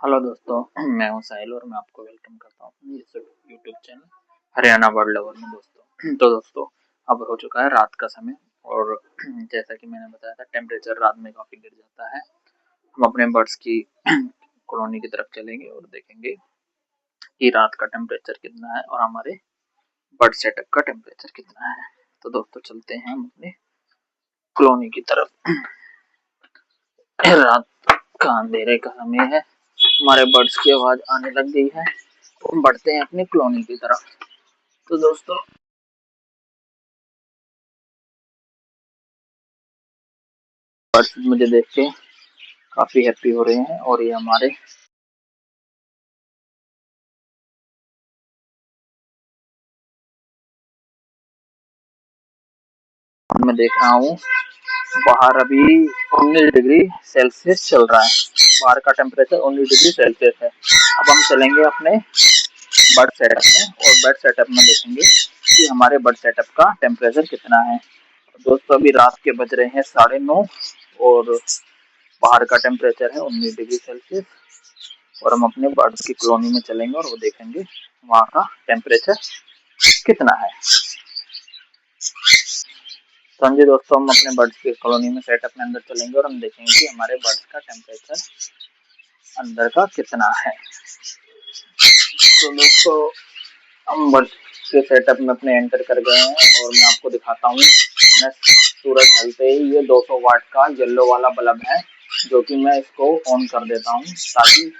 Hello दोस्तों, मैं हूं साहिल और मैं आपको वेलकम करता हूं अपने इस YouTube channel Haryana world lover में। दोस्तों अब हो चुका है रात का समय और जैसा कि मैंने बताया था टेम्परेचर रात में काफ़ी गिर जाता है। हम अपने बर्ड्स की कॉलोनी की तरफ चलेंगे और देखेंगे कि रात का टेम्परेचर कितना है और हमारे बर्ड सेटअप का टेम्परेचर कितना है। तो दोस्तों चलते हैं हम अपने कॉलोनी की तरफ। रात का अंधेरे का समय है, हमारे बर्ड्स की आवाज आने लग गई है। हम बढ़ते हैं अपनी कॉलोनी की तरफ। तो दोस्तों बर्ड्स मुझे देख के काफी हैप्पी हो रहे हैं और ये हमारे मैं देख रहा हूँ बाहर अभी 19 डिग्री सेल्सियस चल रहा है। बाहर का टेम्परेचर 19 डिग्री सेल्सियस है। अब हम चलेंगे अपने बर्ड सेटअप में और बर्ड सेटअप में देखेंगे कि हमारे बर्ड सेटअप का टेम्परेचर कितना है। दोस्तों अभी रात के बज रहे हैं 9:30 और बाहर का टेम्परेचर है 19 डिग्री सेल्सियस और हम अपने बर्ड्स की कॉलोनी में चलेंगे और वो देखेंगे वहाँ का टेम्परेचर कितना है। समझे दोस्तों, हम अपने बर्ड्स की कॉलोनी में सेटअप में अंदर चलेंगे और हम देखेंगे कि हमारे बर्ड्स का टेम्परेचर अंदर का कितना है। तो दोस्तों हम बर्ड्स के सेटअप में अपने एंटर कर गए हैं और मैं आपको दिखाता हूँ। मैं सूरज ढलते ही ये 200 वाट का येलो वाला बल्ब है जो कि मैं इसको ऑन कर देता हूँ ताकि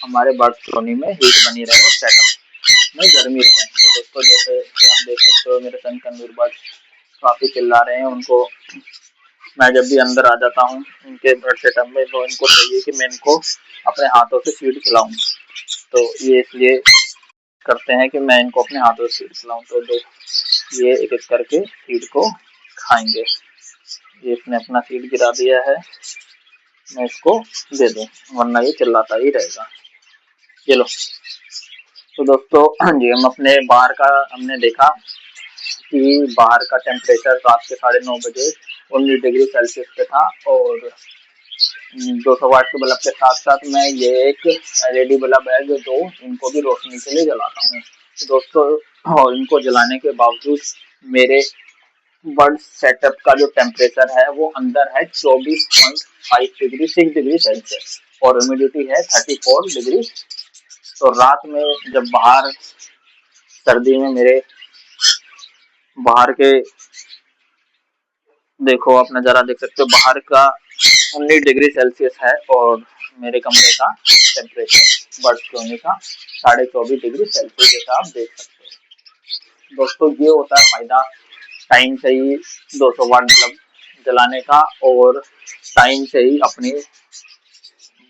हमारे बर्ड्स कॉलोनी में हीट बनी रहे और सेटअप में गर्मी रहे। तो दोस्तों जैसे कि आप देख सकते हो मेरे सन कन्वीर बर्ड्स काफी चिल्ला रहे हैं। उनको मैं जब भी अंदर आ जाता हूँ उनके बर्ड सेटअप में तो इनको चाहिए कि मैं इनको अपने हाथों से फीड खिलाऊं। तो ये इसलिए करते हैं कि मैं इनको अपने हाथों से फीड खिलाऊं। तो ये एक एक करके फीड को खाएंगे। ये इसने अपना फीड गिरा दिया है, मैं इसको दे दूं वरना ये चिल्लाता ही रहेगा। ये लो। तो दोस्तों जी हम अपने बाहर का हमने देखा कि बाहर का टेम्परेचर रात के 9:30 बजे 19 डिग्री सेल्सियस पे था और 200 वाट के बल्ब के साथ साथ मैं ये एक एलईडी बल्ब है जो इनको भी रोशनी के लिए जलाता हूँ। तो दोस्तों और इनको जलाने के बावजूद मेरे बर्ड सेटअप का जो टेम्परेचर है वो अंदर है 24.5 डिग्री 6 डिग्री सेल्सियस और ह्यूमिडिटी है 34 डिग्री। तो रात में जब बाहर सर्दी में मेरे बाहर के देखो आप नज़ारा देख सकते हो, बाहर का 19 डिग्री सेल्सियस है और मेरे कमरे का टेम्परेचर बर्ड्स कॉलोनी का 24.5 डिग्री सेल्सियस जैसा आप देख सकते हो। दोस्तों ये होता है फायदा टाइम से ही 200 वाट बल्ब जलाने का और टाइम से ही अपनी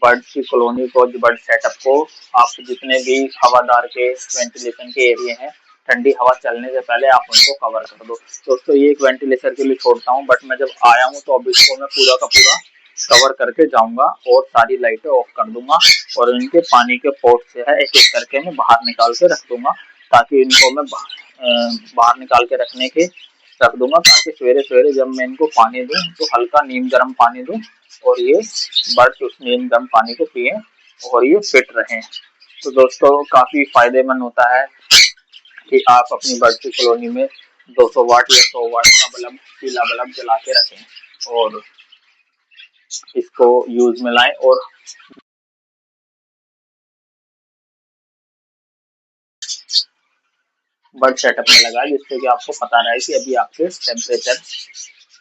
बर्ड की कॉलोनी को बर्ड सेटअप को आप जितने भी हवादार के वेंटिलेशन के एरिया हैं ठंडी हवा चलने से पहले आप उनको कवर कर दो। दोस्तों ये एक वेंटिलेशन के लिए छोड़ता हूँ बट मैं जब आया हूँ तो अब इसको मैं पूरा का पूरा कवर करके जाऊंगा और सारी लाइटें ऑफ कर दूंगा और इनके पानी के पोर्ट से है एक एक करके मैं बाहर निकाल के रख दूंगा ताकि इनको मैं बाहर निकाल के रख दूंगा ताकि सवेरे सवेरे जब मैं इनको पानी दूं तो हल्का नीम गर्म पानी दूं और ये बर्ड्स उस नीम गर्म पानी को पिए और ये फिट रहें। तो दोस्तों काफी फायदेमंद होता है कि आप अपनी बर्ड की कॉलोनी में 200 वाट या 100 वाट का बल्ब पीला बल्ब जला के रखें और इसको यूज में लाएं और बर्ड सेटअप में लगाएं जिससे कि आपको पता रहे कि अभी आपके टेम्परेचर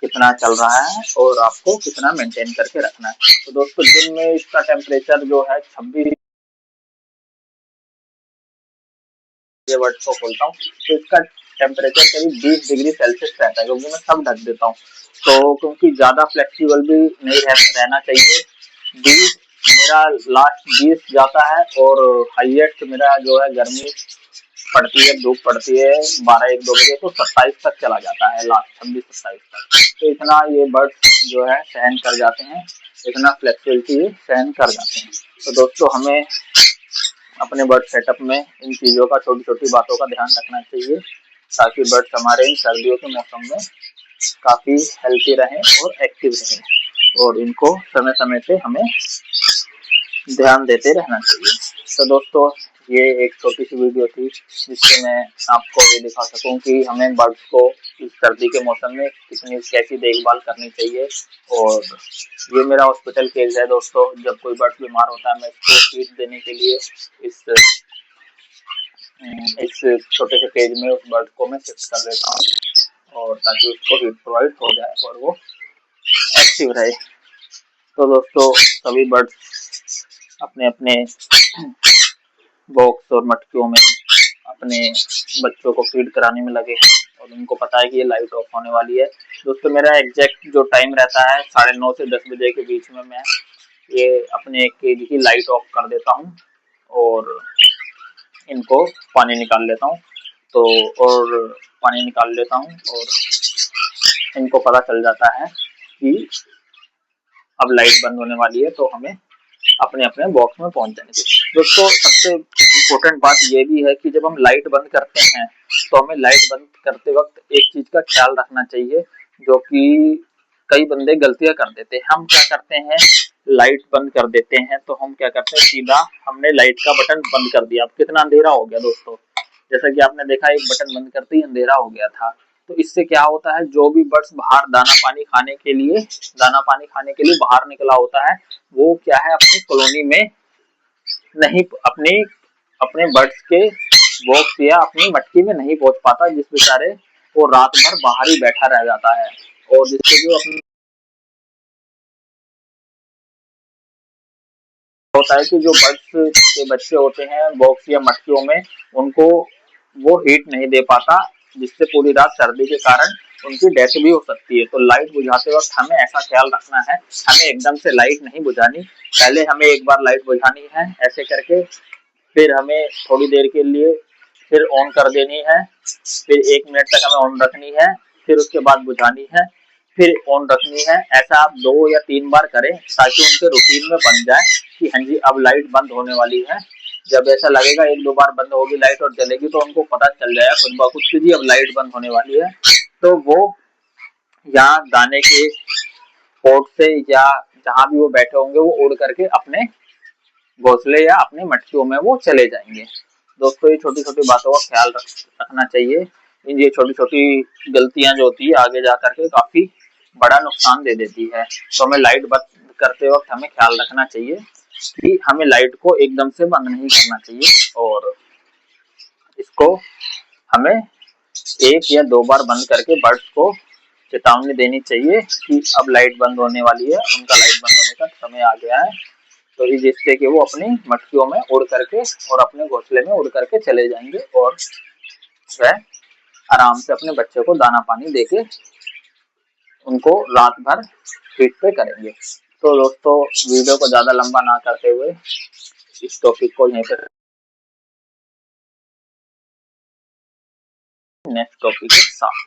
कितना चल रहा है और आपको कितना मेंटेन करके रखना है। तो दोस्तों दिन में इसका टेम्परेचर जो है 26 वर्ड को खोलता हूँ तो इसका टेम्परेचर करीब 20 डिग्री सेल्सियस रहता है क्योंकि मैं सब ढक देता हूँ। तो क्योंकि ज्यादा फ्लेक्सिबल भी नहीं रहना चाहिए। 20 मेरा लास्ट 20 जाता है और हाईएस्ट मेरा जो है गर्मी पड़ती है धूप पड़ती है 12-1-2 बजे तो 27 तक चला जाता है, लास्ट 26-27 तक। तो इतना ये बर्ड जो है सहन कर जाते हैं, इतना फ्लेक्सिबिलिटी सहन कर जाते हैं। तो दोस्तों हमें अपने बर्ड सेटअप में इन चीज़ों का छोटी छोटी बातों का ध्यान रखना चाहिए ताकि बर्ड्स हमारे इन सर्दियों के मौसम में काफ़ी हेल्थी रहें और एक्टिव रहें और इनको समय समय पे हमें ध्यान देते रहना चाहिए। तो दोस्तों ये एक छोटी सी वीडियो थी जिससे मैं आपको ये दिखा सकूं कि हमें बर्ड्स को इस सर्दी के मौसम में कितनी कैसी देखभाल करनी चाहिए। और ये मेरा हॉस्पिटल केस है दोस्तों, जब कोई बर्ड बीमार होता है मैं इसको फीड देने के लिए इस छोटे से केज में उस बर्ड को मैं शिफ्ट कर देता हूँ और ताकि उसको हीट प्रोवाइड हो जाए और वो एक्टिव रहे। तो दोस्तों सभी बर्ड्स अपने अपने बॉक्स और मटकियों में अपने बच्चों को फीड कराने में लगे और उनको पता है कि ये लाइट ऑफ होने वाली है। दोस्तों मेरा एग्जैक्ट जो टाइम रहता है 9:30 से 10 बजे के बीच में मैं ये अपने केज की लाइट ऑफ कर देता हूँ और इनको पानी निकाल लेता हूँ। तो और पानी निकाल लेता हूँ और इनको पता चल जाता है कि अब लाइट बंद होने वाली है, तो हमें अपने अपने बॉक्स में पहुंच जाने चाहिए। दोस्तों सबसे इम्पोर्टेंट बात ये भी है कि जब हम लाइट बंद करते हैं तो हमें लाइट बंद करते वक्त एक चीज का ख्याल रखना चाहिए, जो कि कई बंदे गलतियां कर देते हैं। हम क्या करते हैं, लाइट बंद कर देते हैं तो हम क्या करते हैं, सीधा हमने लाइट का बटन बंद कर दिया। अब कितना अंधेरा हो गया दोस्तों, जैसा कि आपने देखा एक बटन बंद करते ही अंधेरा हो गया था। तो इससे क्या होता है, जो भी बर्ड्स बाहर दाना पानी खाने के लिए बाहर निकला होता है वो क्या है अपनी कॉलोनी में नहीं, अपने बर्ड्स के बॉक्स या अपनी मटकी में नहीं पहुंच पाता, जिस बेचारे वो रात भर बाहर ही बैठा रह जाता है और जिससे जो अपनी होता है कि जो बर्ड्स के बच्चे होते हैं बॉक्स या मटकियों में उनको वो हीट नहीं दे पाता, जिससे पूरी रात सर्दी के कारण उनकी डेथ भी हो सकती है। तो लाइट बुझाते वक्त हमें ऐसा ख्याल रखना है, हमें एकदम से लाइट नहीं बुझानी, पहले हमें एक बार लाइट बुझानी है ऐसे करके, फिर हमें थोड़ी देर के लिए फिर ऑन कर देनी है, फिर 1 मिनट तक हमें ऑन रखनी है, फिर उसके बाद बुझानी है, फिर ऑन रखनी है। ऐसा आप 2 या 3 बार करें ताकि उनके रूटीन में बन जाए कि हाँ जी अब लाइट बंद होने वाली है। जब ऐसा लगेगा 1-2 बार बंद होगी लाइट और जलेगी तो उनको पता चल जाएगा खुद ब खुद की जी अब लाइट बंद होने वाली है। तो वो यहाँ दाने के पोर्ट से या जहां भी वो बैठे होंगे वो उड़ करके अपने घोंसले या अपने मटकियों में वो चले जाएंगे। दोस्तों ये छोटी छोटी बातों का ख्याल रखना चाहिए। ये छोटी छोटी गलतियां जो होती है आगे जा करके काफी बड़ा नुकसान दे देती है। तो हमें लाइट बंद करते वक्त हमें ख्याल रखना चाहिए कि हमें लाइट को एकदम से बंद नहीं करना चाहिए और इसको हमें 1 या 2 बार बंद करके बर्ड्स को चेतावनी देनी चाहिए कि अब लाइट बंद होने वाली है, उनका लाइट बंद होने का समय आ गया है। तो जिससे कि वो अपनी मटकियों में उड़ करके और अपने घोंसले में उड़ करके चले जाएंगे और वह आराम से अपने बच्चे को दाना पानी देके उनको रात भर फीड पे करेंगे। तो दोस्तों वीडियो को ज्यादा लंबा ना करते हुए इस टॉपिक को यहीं पे नेक्स्ट टॉपिक के साथ